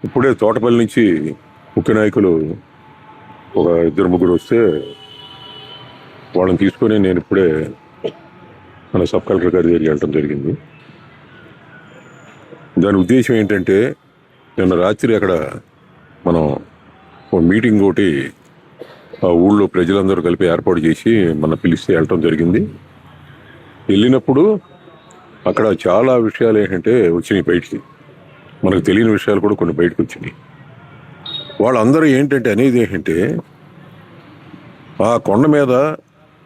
ఇప్పుడే తోటపల్లి నుంచి ముఖ్య నాయకులు ఒక ఇద్దరు ముగ్గురు వస్తే వాళ్ళని తీసుకొని నేను ఇప్పుడే మన సబ్ కలెక్టర్ గారి దగ్గరికి వెళ్ళడం జరిగింది. దాని ఉద్దేశం ఏంటంటే నిన్న రాత్రి అక్కడ మనం ఒక మీటింగ్ ఒకటి ఆ ఊళ్ళో ప్రజలందరూ కలిపి ఏర్పాటు చేసి మన పిలిస్తే వెళ్ళటం జరిగింది. వెళ్ళినప్పుడు అక్కడ చాలా విషయాలు ఏంటంటే వచ్చినాయి బయటికి, మనకు తెలియని విషయాలు కూడా కొన్ని బయటకు వచ్చినాయి. వాళ్ళందరూ ఏంటంటే అనేది ఏంటంటే ఆ కొండ మీద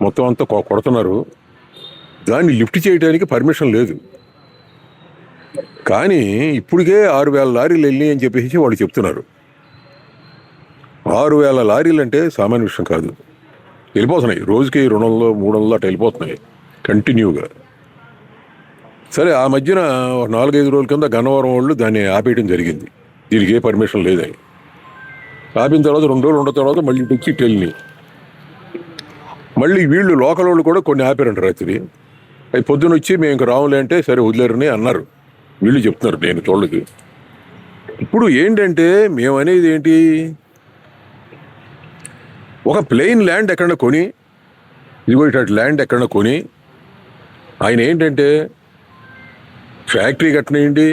మొత్తం అంతా కొడుతున్నారు, దాన్ని లిఫ్ట్ చేయడానికి పర్మిషన్ లేదు, కానీ ఇప్పటికే 6,000 లారీలు వెళ్ళి అని చెప్పేసి వాళ్ళు చెప్తున్నారు. 6,000 లారీలు అంటే సామాన్య విషయం కాదు. వెళ్ళిపోతున్నాయి, రోజుకి 200 300 అట్లా వెళ్ళిపోతున్నాయి కంటిన్యూగా. సరే, ఆ మధ్యన 4-5 రోజుల కింద గన్నవరం వాళ్ళు దాన్ని ఆపేయడం జరిగింది, దీనికి ఏ పర్మిషన్ లేదని. ఆపిన తర్వాత 2 రోజులు ఉన్న తర్వాత మళ్ళీ తెచ్చి టెల్ని మళ్ళీ వీళ్ళు లోకల్ వాళ్ళు కూడా కొన్ని ఆపారంట రాత్రి. అవి పొద్దున వచ్చి మేము ఇంక రావులే అంటే సరే వదిలేరని అన్నారు. వీళ్ళు చెప్తున్నారు, నేను చూడలేదు. ఇప్పుడు ఏంటంటే మేము అనేది ఏంటి, ఒక ప్లెయిన్ ల్యాండ్ ఎక్కడన్నా కొని, ఇదిగో ఇటు ల్యాండ్ ఎక్కడన్నా కొని ఆయన ఏంటంటే ఫ్యాక్టరీ కట్టనేయండి,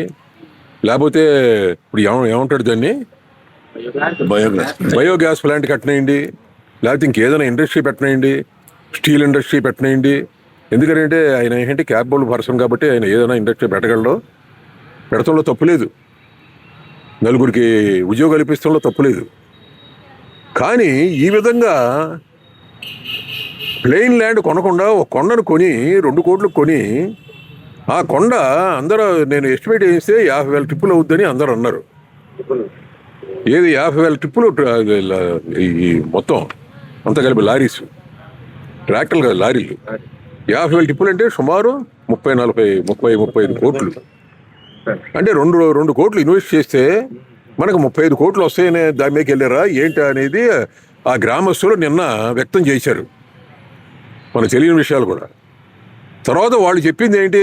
లేకపోతే ఇప్పుడు ఏమంటాడు దాన్ని బయోగ్యాస్ ప్లాంట్ కట్టనేయండి, లేకపోతే ఇంకేదైనా ఇండస్ట్రీ పెట్టనేయండి, స్టీల్ ఇండస్ట్రీ పెట్టనేయండి. ఎందుకంటే ఆయన ఏంటంటే క్యాపబుల్ పర్సన్ కాబట్టి ఆయన ఏదైనా ఇండస్ట్రీ పెట్టగలడు, పెడతంలో తప్పులేదు, నలుగురికి ఉద్యోగాలు ఇప్పిస్తంలో తప్పులేదు. కానీ ఈ విధంగా ప్లెయిన్ ల్యాండ్ కొనకుండా ఒక కొండను కొని 2 కోట్లు కొని, ఆ కొండ అందరూ నేను ఎస్టిమేట్ చేస్తే 50,000 ట్రిప్పులు అవుద్దని అందరూ అన్నారు. ఏది 50,000 ట్రిప్పులు ఈ మొత్తం అంతా కలిపి లారీస్, ట్రాక్టర్లు కదా లారీలు. 50,000 ట్రిప్పులు అంటే సుమారు 35 కోట్లు. అంటే 2 కోట్లు ఇన్వెస్ట్ చేస్తే మనకు 35 కోట్లు వస్తాయనే దాని మీదకి వెళ్ళారా ఏంటి అనేది ఆ గ్రామస్తులు నిన్న వ్యక్తం చేశారు, మనకు తెలియని విషయాలు కూడా. తర్వాత వాళ్ళు చెప్పింది ఏంటి,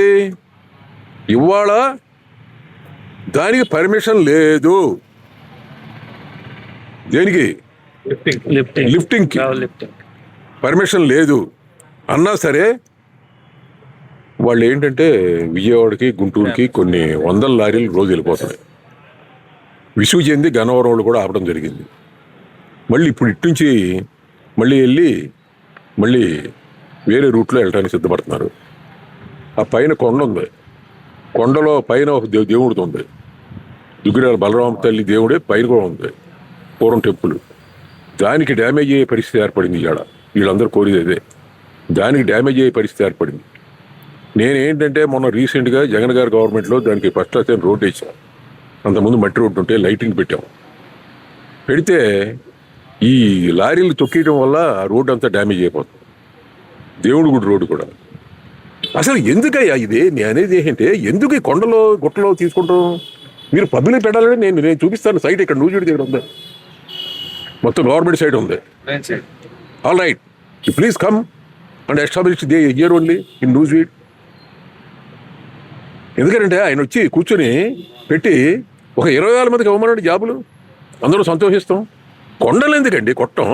ఇవాళ దానికి పర్మిషన్ లేదు, దేనికి లిఫ్టింగ్కి పర్మిషన్ లేదు అన్నా సరే వాళ్ళు ఏంటంటే విజయవాడకి గుంటూరుకి కొన్ని 100 లారీలు రోజు వెళ్ళిపోతున్నాయి. విసుగు చెంది గన్నవరం వాళ్ళు కూడా ఆపడం జరిగింది. మళ్ళీ ఇప్పుడు ఇట్నుంచి మళ్ళీ వెళ్ళి మళ్ళీ వేరే రూట్లో వెళ్ళడానికి సిద్ధపడుతున్నారు. ఆ పైన కొండ ఉంది, కొండలో పైన ఒక దేవుడితో ఉంది, దుగ్గిరాల బలరామ తల్లి దేవుడే పైన కూడా ఉంది, పూర్వం టెంపుల్. దానికి డ్యామేజ్ అయ్యే పరిస్థితి ఏర్పడింది. వీళ్ళందరూ కోరేది అదే, దానికి డ్యామేజ్ అయ్యే పరిస్థితి ఏర్పడింది. నేనేంటంటే మొన్న రీసెంట్గా జగన్ గారి గవర్నమెంట్లో దానికి ఫస్ట్ క్లాస్ రోడ్ వేసాం. అంతకుముందు మట్టి రోడ్డు ఉంటే లైటింగ్ పెట్టాం. పెడితే ఈ లారీలు తొక్కేయడం వల్ల ఆ రోడ్డు అంతా డ్యామేజ్ అయిపోతుంది, దేవుడి గుడి రోడ్డు కూడా. అసలు ఎందుకయ్యా ఇది? నేను అనేది ఏంటంటే ఎందుకు ఈ కొండలో గుట్టలో తీసుకుంటాం? మీరు పబ్లిక్ పెట్టాలని నేను చూపిస్తాను. సైట్ ఇక్కడ నూజివీడు దగ్గర ఉంది, మొత్తం గవర్నమెంట్ సైట్ ఉంది. All right, you please come and establish the here only in Nuzvid. ఎందుకంటే ఆయన వచ్చి కూర్చొని పెట్టి ఒక 20,000 మందికి ఇవ్వమనండి జాబులు, అందరూ సంతోషిస్తాం. కొండలు ఎందుకండి కొట్టం?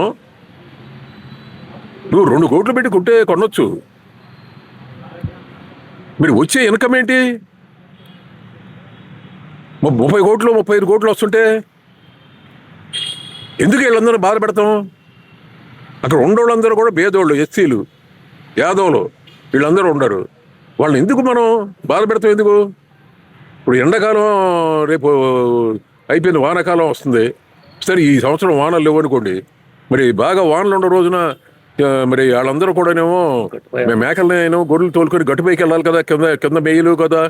నువ్వు 2 కోట్లు పెట్టి కుట్టే కొనొచ్చు. మీరు వచ్చే ఇన్కమ్ ఏంటి? 30 కోట్లు 35 కోట్లు వస్తుంటే ఎందుకు వీళ్ళందరూ బాధ పెడతాం? అక్కడ ఉండేవాళ్ళందరూ కూడా పేదోళ్ళు, ఎస్సీలు, యాదవులు, వీళ్ళందరూ ఉండరు. వాళ్ళని ఎందుకు మనం బాధ పెడతాం? ఎందుకు? ఇప్పుడు ఎండాకాలం రేపు అయిపోయింది, వానాకాలం వస్తుంది. సరే, ఈ సంవత్సరం వానలు లేవు అనుకోండి, మరి బాగా వానలు ఉన్న రోజున మరి వాళ్ళందరూ కూడానేమో మేకలనేమో గొర్రెలు తోలుకొని గట్టుపైకి వెళ్ళాలి కదా, కింద మేయలు కదా.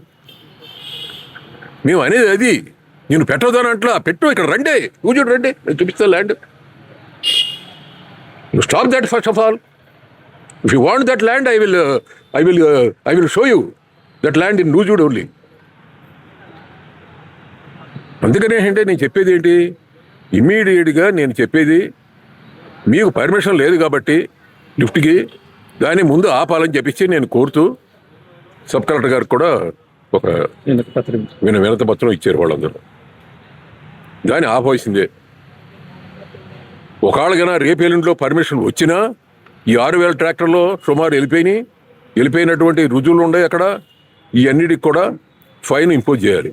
మేము అనేది అది. నేను పెట్టదని అట్లా పెట్టు, ఇక్కడ రండి, కూర్చోండి, రండి, నేను చూపిస్తాను land. You stop that first of all. If you want that land, I will show you that land in Nujud only. అందుకనే ఏంటంటే నేను చెప్పేది ఏంటి, ఇమ్మీడియట్గా నేను చెప్పేది మీకు పర్మిషన్ లేదు కాబట్టి లిఫ్ట్కి దాని ముందు ఆపాలని చెప్పించి నేను కోరుతూ సబ్ కలెక్టర్ గారికి కూడా ఒక వినతి పత్రం ఇచ్చారు వాళ్ళందరూ. దాన్ని ఆపవలసిందే. ఒకవేళకైనా రేపేళ్ళింట్లో పర్మిషన్ వచ్చినా ఈ 6,000 ట్రాక్టర్లో సుమారు వెళ్ళిపోయినటువంటి రుజువులు ఉన్నాయి అక్కడ. ఈ అన్నిటికి కూడా ఫైన్ ఇంపోజ్ చేయాలి.